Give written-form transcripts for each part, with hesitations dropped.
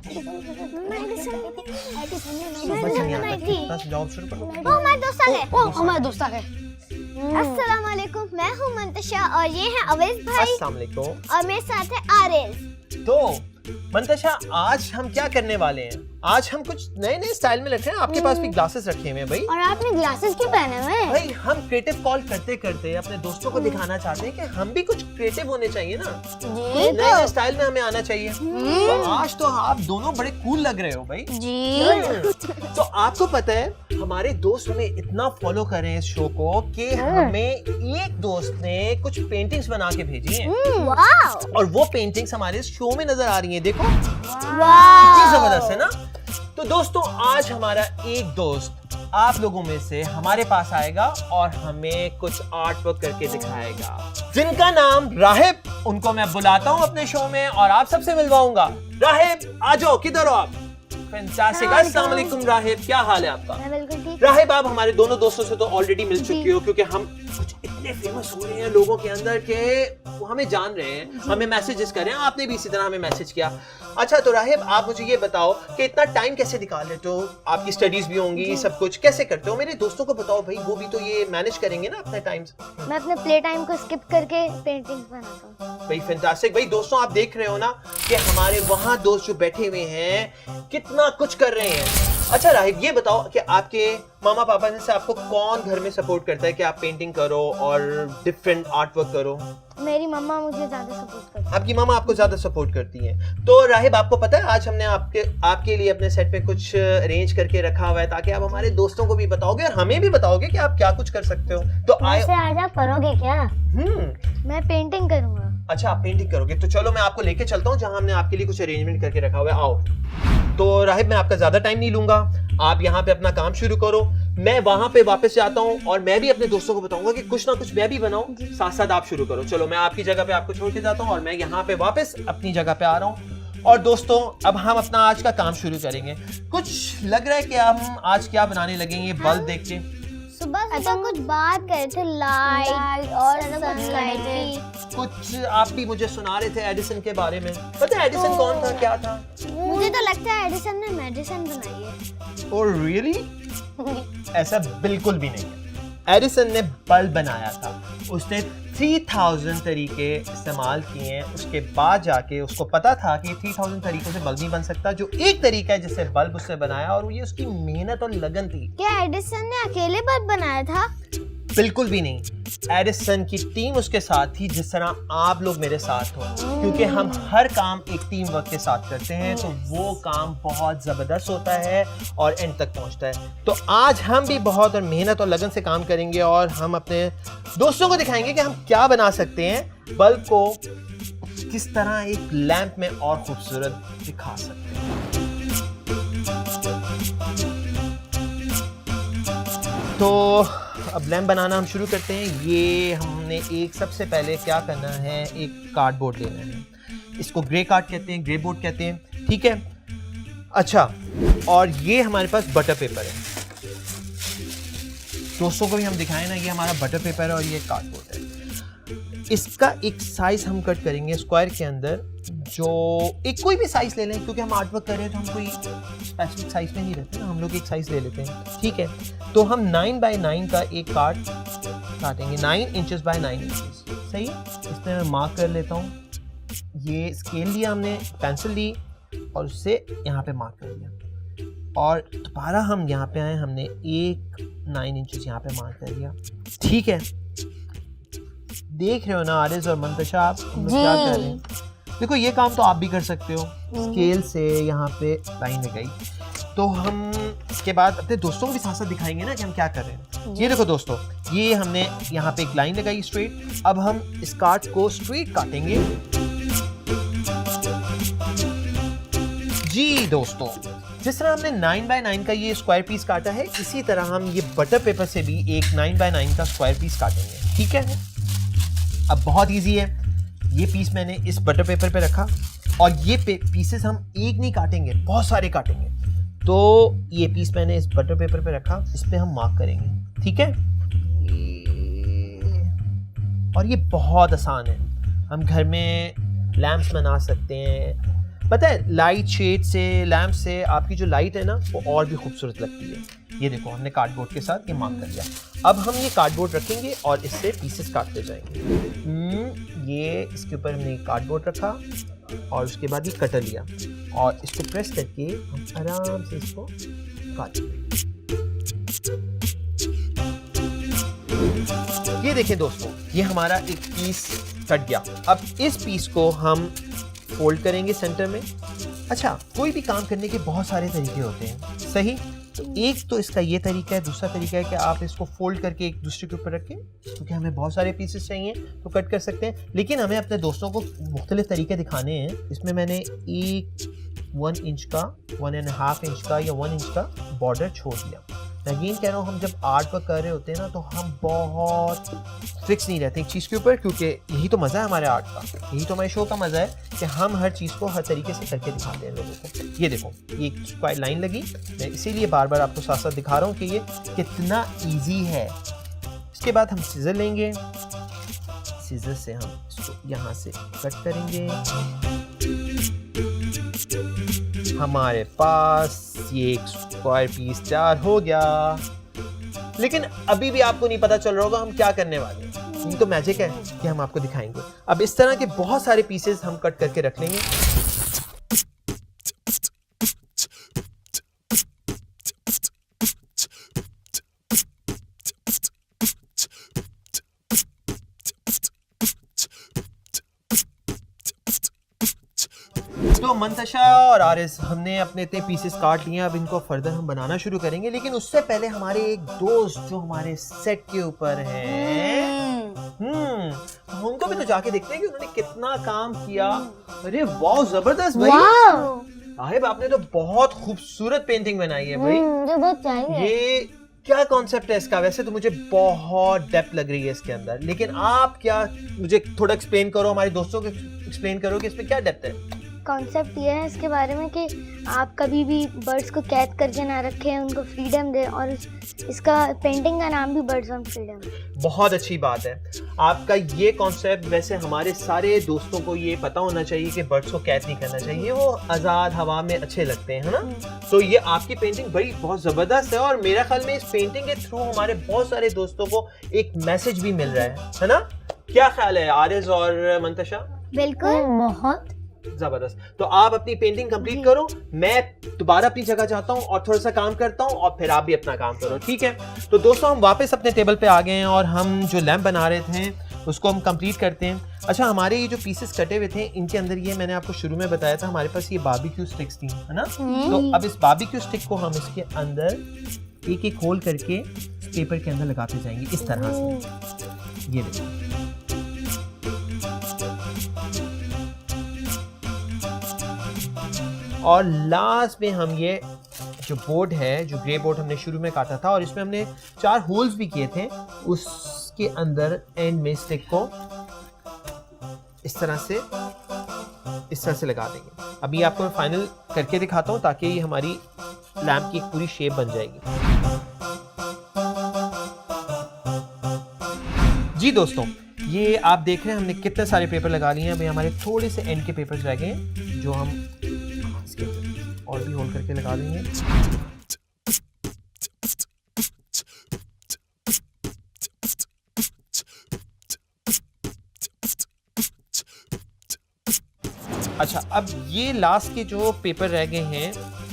हमारे दोस्त आ गए। अस्सलाम वालेकुम, मैं हूँ मंतशा और ये है अवैस भाई। अस्सलाम वालेकुम। और मेरे साथ है आरिज। तो मंतशा, आज हम क्या करने वाले हैं? आज हम कुछ नए नए स्टाइल में रखे हैं। आपके पास भी ग्लासेस रखे हुए हैं भाई। और आपने ग्लासेस क्यों पहने हुए हैं? भाई हम क्रिएटिव कॉल करते करते अपने दोस्तों को दिखाना चाहते हैं कि हम भी कुछ क्रिएटिव होने चाहिए ना, नए नए स्टाइल में हमें आना चाहिए। तो आज तो आप दोनों बड़े कूल लग रहे हो भाई जी। तो आपको पता है हमारे दोस्त हमें इतना फॉलो कर रहे हैं इस शो को कि हमें एक दोस्त ने कुछ पेंटिंग्स बना के भेजी हैं। वाव, और वो पेंटिंग्स हमारे इस शो में नजर आ रही हैं। देखो वाव, कितनी जबरदस्त है ना। तो दोस्तों, आज हमारा एक दोस्त आप लोगों में से हमारे पास आएगा और हमें कुछ आर्ट वर्क करके दिखाएगा, जिनका नाम राहिब। उनको मैं बुलाता हूं अपने शो में और आप सबसे मिलवाऊंगा। राहिब, आ जाओ, किधर हो आप? फैंटास्टिक। अस्सलाम वालेकुम राहिब, क्या हाल है आपका? मैं बिल्कुल ठीक। राहिब, आप हमारे दोनों दोस्तों से तो ऑलरेडी मिल चुके हो, क्योंकि हम कुछ इतने फेमस हो रहे हैं लोगों के अंदर के वो हमें जान रहे हैं, हमें मैसेजेस कर रहे हैं। आपने भी इसी तरह हमें मैसेज किया। अच्छा, तो राहिब, आप मुझे ये बताओ कि इतना टाइम कैसे निकाल लेते हो? आपकी स्टडीज भी होंगी, सब कुछ कैसे करते हो? मेरे दोस्तों को बताओ भाई, वो भी तो ये मैनेज करेंगे ना अपने टाइम। मैं अपने प्ले टाइम को स्किप करके पेंटिंग्स बनाता हूँ। भाई फैंटास्टिक। भाई दोस्तों, आप देख रहे हो ना कि हमारे वहाँ दोस्त जो बैठे हुए हैं कितना कुछ कर रहे हैं। अच्छा राहिब, ये बताओ कि आपके मामा पापा ने से आपको कौन घर में सपोर्ट करता है कि आप पेंटिंग करो और डिफरेंट आर्ट वर्क करो? मेरी मम्मा मुझे ज्यादा सपोर्ट करती है। आपकी मामा आपको ज्यादा सपोर्ट करती हैं। तो राहिब, आपको पता है आज हमने आपके लिए अपने सेट पे कुछ अरेंज करके रखा हुआ है, ताकि आप हमारे दोस्तों को भी बताओगे और हमें भी बताओगे कि आप क्या कुछ कर सकते हो। तो वैसे आज आप करोगे क्या? मैं पेंटिंग करूंगा। अच्छा, आप पेंटिंग करोगे, तो चलो मैं आपको लेके चलता हूँ जहाँ हमने आपके लिए कुछ अरेंजमेंट करके रखा हुआ है। आओ। तो राहिब, मैं आपका ज्यादा टाइम नहीं लूंगा, आप यहाँ पे अपना काम शुरू करो। मैं वहां पे वापस जाता हूँ और मैं भी अपने दोस्तों को बताऊंगा कि कुछ ना कुछ मैं भी बनाऊं। साथ साथ आप शुरू करो। चलो, मैं आपकी जगह पे आपको छोड़ के जाता हूँ और मैं यहाँ पे वापस अपनी जगह पे आ रहा हूँ। और दोस्तों, अब हम अपना आज का काम शुरू करेंगे। कुछ लग रहा है कि हम आज क्या बनाने लगेंगे बल्ब देख के? सुबह सुबह कुछ बात करे थे, लाइट और सनलाइट की। कुछ आप भी मुझे सुना रहे थे एडिसन के बारे में। पता है एडिसन कौन था, क्या था? मुझे तो लगता है एडिसन ने मेडिसिन बनाई है। Oh really? ऐसा बिल्कुल भी नहीं है। एडिसन ने बल्ब बनाया था, उसने 3000 तरीके इस्तेमाल किए हैं। उसके बाद जाके उसको पता था कि 3000 तरीकों से बल्ब नहीं बन सकता, जो एक तरीका है जिससे बल्ब उसने बनाया, और ये उसकी मेहनत और लगन थी। क्या एडिसन ने अकेले बल्ब बनाया था? बिल्कुल भी नहीं। एडिसन की टीम उसके साथ थी, जिस तरह आप लोग मेरे साथ हो, क्योंकि हम हर काम एक टीम वर्क के साथ करते हैं, तो वो काम बहुत जबरदस्त होता है और एंड तक पहुंचता है। तो आज हम भी बहुत और मेहनत और लगन से काम करेंगे और हम अपने दोस्तों को दिखाएंगे कि हम क्या बना सकते हैं, बल्ब को किस तरह एक लैंप में और खूबसूरत दिखा सकते हैं। तो अब लैंप बनाना हम शुरू करते हैं। ये हमने सबसे पहले क्या करना है, एक कार्डबोर्ड लेना है। इसको ग्रे कार्ड कहते हैं, ग्रे बोर्ड कहते हैं, ठीक है। अच्छा, और ये हमारे पास बटर पेपर है। दोस्तों को भी हम दिखाएं ना, ये हमारा बटर पेपर है और ये कार्डबोर्ड है। इसका एक साइज हम कट करेंगे स्क्वायर के अंदर, जो एक कोई भी साइज ले लें, क्योंकि हम आर्ट वर्क कर रहे हैं तो हम कोई स्पेसिफिक साइज में नहीं रहते ना, हम लोग एक साइज ले लेते हैं, ठीक है। तो हम 9x9 का एक कार्ड काटेंगे, 9 इंचेस बाय 9 इंचेस, सही है। इसमें मैं मार्क कर लेता हूँ। ये स्केल लिया हमने, पेंसिल ली और उससे यहाँ पे मार्क कर लिया, और दोबारा हम यहाँ पे आए, हमने एक 9 इंचेस यहाँ पे मार्क कर लिया, ठीक है। देख रहे हो ना आरिज और मंतशा, आप क्या कर रहे हैं? देखो, ये काम तो आप भी कर सकते हो। स्केल से यहाँ पे लाइन लगाई, तो हम इसके बाद अपने दोस्तों को भी साथ साथ दिखाएंगे ना कि हम क्या कर रहे हैं। ये देखो दोस्तों, ये हमने यहाँ पे एक लाइन लगाई स्ट्रेट। अब हम इस कार्ड को स्ट्रेट काटेंगे। जी दोस्तों, जिस तरह हमने 9x9 का ये स्क्वायर पीस काटा है, इसी तरह हम ये बटर पेपर से भी एक 9x9 का स्क्वायर पीस काटेंगे, ठीक है। अब बहुत इजी है। ये पीस मैंने इस बटर पेपर पे रखा, और ये पीसेस हम एक नहीं काटेंगे, बहुत सारे काटेंगे। तो ये पीस मैंने इस बटर पेपर पे रखा, इस पे हम मार्क करेंगे, ठीक है। और ये बहुत आसान है। हम घर में लैंप्स बना सकते हैं, पता है लाइट शेड से, लैम्प से आपकी जो लाइट है ना वो और भी खूबसूरत लगती है। ये देखो हमने कार्डबोर्ड के साथ ये मार्क कर लिया। अब हम ये कार्डबोर्ड रखेंगे और इससे पीसेस काटते जाएंगे। ये इसके ऊपर हमने कार्डबोर्ड रखा और उसके बाद ये कटर लिया और इसको प्रेस करके हम आराम से इसको काटेंगे। ये देखें दोस्तों, ये हमारा एक पीस कट गया। अब इस पीस को हम फोल्ड करेंगे सेंटर में। अच्छा, कोई भी काम करने के बहुत सारे तरीके होते हैं, सही? तो एक तो इसका ये तरीका है, दूसरा तरीका है कि आप इसको फोल्ड करके एक दूसरे के ऊपर रखें, क्योंकि हमें बहुत सारे पीसेस चाहिए तो कट कर सकते हैं। लेकिन हमें अपने दोस्तों को मुख्तलिफ तरीके दिखाने हैं। इसमें मैंने एक 1 इंच का, 1.5 इंच का या 1 इंच का बॉर्डर छोड़ दिया। अगेन कह रहा हूँ, हम जब आर्ट वर्क कर रहे होते हैं ना तो हम बहुत फिक्स नहीं रहते एक चीज़ के ऊपर, क्योंकि यही तो मज़ा है हमारे आर्ट का, यही तो हमारे शो का मज़ा है कि हम हर चीज़ को हर तरीके से करके दिखाते हैं लोगों को। ये देखो, ये एक स्क्वायर लाइन लगी, मैं इसीलिए बार बार आपको साथ साथ दिखा रहा हूँ कि ये कितना ईजी है। इसके बाद हम सीजर लेंगे, सीजर से हम इसको यहाँ से कट करेंगे। हमारे पास ये एक स्क्वायर पीस तैयार हो गया। लेकिन अभी भी आपको नहीं पता चल रहा होगा हम क्या करने वाले हैं। ये तो मैजिक है कि हम आपको दिखाएंगे। अब इस तरह के बहुत सारे पीसेस हम कट करके रख लेंगे। तो मंतशा और आरिस, हमने अपने इतने पीसेस काट लिए। अब इनको फर्दर हम बनाना शुरू करेंगे, लेकिन उससे पहले हमारे एक दोस्त जो हमारे सेट के ऊपर हैं, तो उनको भी तो जाके देखते हैं कि उन्होंने कितना काम किया। अरे वाह, जबरदस्त भाई। साहिब, आपने तो बहुत खूबसूरत पेंटिंग बनाई है भाई। मुझे बहुत चाहिए। ये क्या कॉन्सेप्ट है इसका? वैसे तो मुझे बहुत डेप्थ लग रही है इसके अंदर, लेकिन आप क्या मुझे थोड़ा एक्सप्लेन करो, हमारे दोस्तों को एक्सप्लेन करो कि इसमें क्या डेप्थ है। कॉन्सेप्ट ये है इसके बारे में कि आप कभी भी बर्ड्स को कैद करके ना रखें, उनको फ्रीडम दें। और इसका पेंटिंग का नाम भी बर्ड्स ऑन फ्रीडम। बहुत अच्छी बात है आपका ये कॉन्सेप्ट। वैसे हमारे सारे दोस्तों को ये पता होना चाहिए कि बर्ड्स को कैद नहीं करना चाहिए, वो आज़ाद हवा में अच्छे लगते हैं, है ना? तो ये आपकी पेंटिंग बड़ी बहुत ज़बरदस्त है और मेरा ख्याल में इस पेंटिंग के थ्रू हमारे बहुत सारे दोस्तों को एक मैसेज भी मिल रहा है ना? क्या ख्याल है आरिज़ और मंतशा? बिल्कुल, बहुत जबरदस्त। तो आप अपनी पेंटिंग कंप्लीट करो, मैं दोबारा अपनी जगह जाता हूँ और थोड़ा सा काम करता हूँ और फिर आप भी अपना काम करो, ठीक है? तो दोस्तों, हम वापस अपने टेबल पे आ गए हैं और हम जो लैंप बना रहे थे उसको हम कंप्लीट करते हैं। अच्छा, हमारे ये जो पीसेस कटे हुए थे इनके अंदर, ये मैंने आपको शुरू में बताया था, हमारे पास ये बारबेक्यू स्टिक्स थी, है ना? तो अब इस बारबेक्यू स्टिक को हम इसके अंदर एक एक होल करके पेपर के अंदर लगाते जाएंगे इस तरह से। ये देखो, और लास्ट में हम ये जो बोर्ड है, जो ग्रे बोर्ड हमने शुरू में काटा था और इसमें हमने 4 होल्स भी किए थे, उसके अंदर एंड में स्टिक को इस तरह से लगा देंगे। अभी आपको मैं फाइनल करके दिखाता हूँ ताकि ये हमारी लैंप की एक पूरी शेप बन जाएगी। जी दोस्तों, ये आप देख रहे हैं हमने कितने सारे पेपर लगा लिए हैं। अभी हमारे थोड़े से एंड के पेपर्स रह गए हैं जो हम और भी होल करके लगा देंगे। अच्छा, अब ये लास्ट के जो पेपर रह गए हैं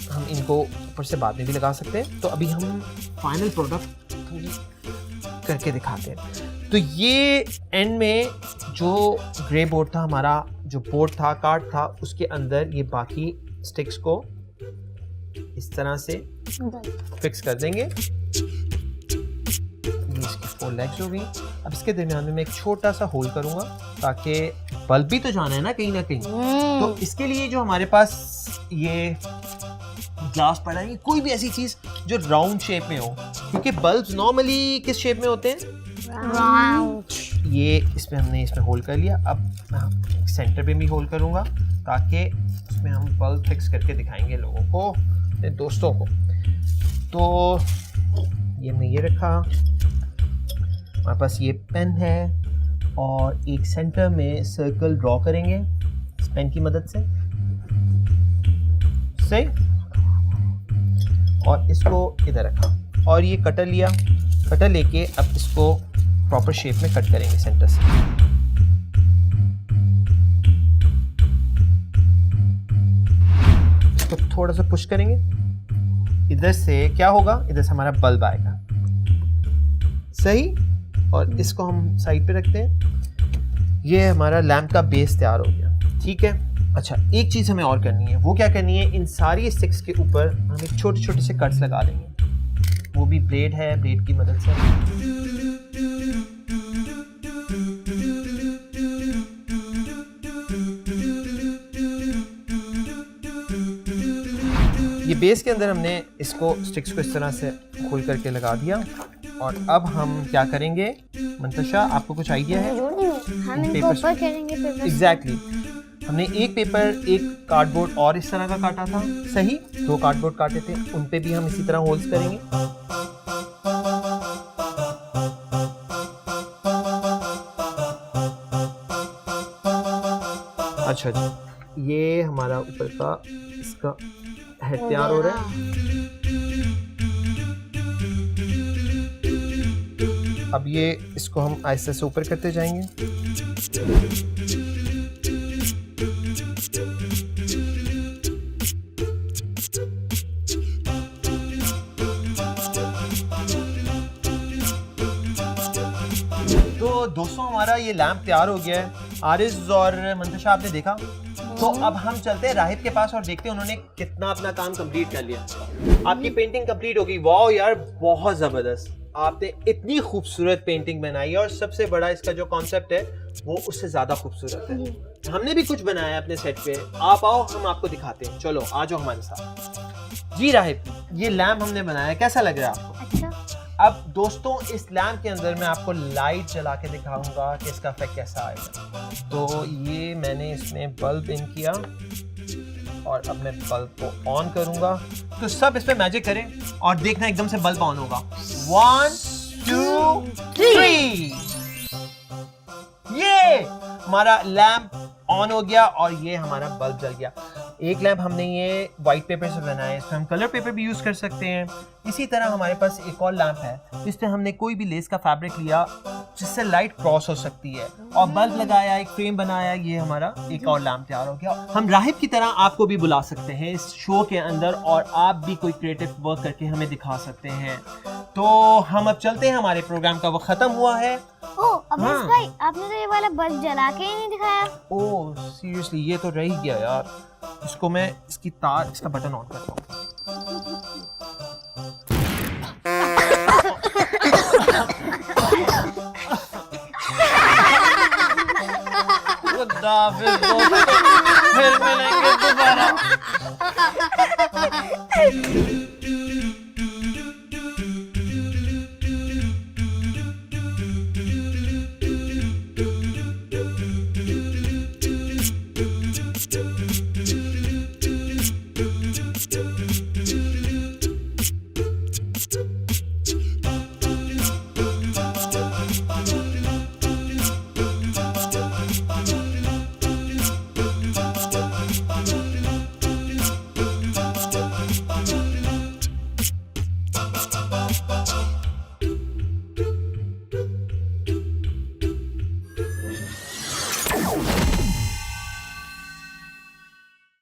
हम इनको ऊपर से बाद में भी लगा सकते हैं। तो अभी हम फाइनल प्रोडक्ट करके दिखाते हैं। तो ये एंड में जो ग्रे बोर्ड था, हमारा जो बोर्ड था, कार्ड था, उसके अंदर ये बाकी स्टिक्स को इस तरह से फिक्स कर देंगे। ये इसकी 4 लेग्स हो गई। अब इसके दरमियान में मैं एक छोटा सा होल करूंगा ताकि बल्ब भी तो जाना है ना कहीं ना कहीं। तो इसके लिए जो हमारे पास ये ग्लास पड़ा है, कोई भी ऐसी चीज जो राउंड शेप में हो, क्योंकि बल्ब्स नॉर्मली किस शेप में होते हैं? राउंड। ये हमने इसमें होल कर लिया। अब सेंटर पे भी होल करूंगा ताकि इसमें हम बल्ब फिक्स करके दिखाएंगे लोगों को, अपने दोस्तों को। तो ये मैं ये रखा, हमारे पास ये पेन है और एक सेंटर में सर्कल ड्रॉ करेंगे इस पेन की मदद से। सही। और इसको इधर रखा और ये कटर लिया, कटर लेके अब इसको प्रॉपर शेप में कट करेंगे सेंटर से। इसको थोड़ा सा पुश करेंगे, इधर से क्या होगा, इधर से हमारा बल्ब आएगा, सही। और इसको हम साइड पे रखते हैं। ये हमारा लैंप का बेस तैयार हो गया, ठीक है। अच्छा, एक चीज़ हमें और करनी है, वो क्या करनी है, इन सारी स्टिक्स के ऊपर हम एक छोटे छोटे से कट्स लगा देंगे, वो भी ब्लेड है, ब्लेड की मदद से। ये बेस के अंदर हमने इसको स्टिक्स को इस तरह से खोल करके लगा दिया। और अब हम क्या करेंगे मंतशा, आपको कुछ आइडिया है? हम इनको ऊपर करेंगे पेपर। एग्जैक्टली, हमने एक पेपर, एक कार्डबोर्ड और इस तरह का काटा था, सही। 2 कार्डबोर्ड काटे थे, उन पे भी हम इसी तरह होल्स करेंगे। अच्छा जी, ये हमारा ऊपर का इसका हेड तैयार हो रहा है। अब ये इसको हम आहिस्ते से ऊपर करते जाएंगे। तो दोस्तों, हमारा ये लैंप तैयार हो गया है। आरिज और मंतशा, आपने देखा। तो अब हम चलते हैं राहिब के पास और देखते हैं उन्होंने कितना अपना काम कंप्लीट कर लिया। आपकी पेंटिंग कंप्लीट हो गई। वाओ यार, बहुत जबरदस्त, आपने इतनी खूबसूरत पेंटिंग बनाई है। और सबसे बड़ा इसका जो कॉन्सेप्ट है वो उससे ज्यादा खूबसूरत है। हमने भी कुछ बनाया है अपने सेट पे, आप आओ, हम आपको दिखाते हैं। चलो आ जाओ हमारे साथ। जी राहिब, ये लैंप हमने बनाया, कैसा लग रहा है आपको? अच्छा। अब दोस्तों, इस लैंप के अंदर मैं आपको लाइट जला के दिखाऊंगा कि इसका इफेक्ट कैसा आएगा। तो ये मैंने इसमें बल्ब इन किया और अब मैं बल्ब को ऑन करूंगा। तो सब इस पे मैजिक करें और देखना एकदम से बल्ब ऑन होगा। 1 2 3। ये हमारा लैंप ऑन हो गया और ये हमारा बल्ब जल गया। एक लैंप हमने ये वाइट पेपर से बनाया है, इसमें हम कलर पेपर भी यूज कर सकते हैं। इसी तरह हमारे पास एक और लैंप है, इसमें हमने कोई भी लेस का फैब्रिक लिया जिससे लाइट क्रॉस हो सकती है और बल्ब लगाया, एक फ्रेम बनाया। ये हमारा एक और लैंप तैयार हो गया। हम राहिब की तरह आपको भी बुला सकते हैं इस शो के अंदर और आप भी कोई क्रिएटिव वर्क करके हमें दिखा सकते हैं। तो हम अब चलते हैं, हमारे प्रोग्राम का वक्त खत्म हुआ है। अब्बास भाई, आपने तो ये वाला बल्ब जला के ही नहीं दिखाया। ओह सीरियसली, ये तो रह ही गया यार। इसको मैं इसकी तार, इसका बटन ऑन करता हूँ। फिर मिलेंगे दोबारा।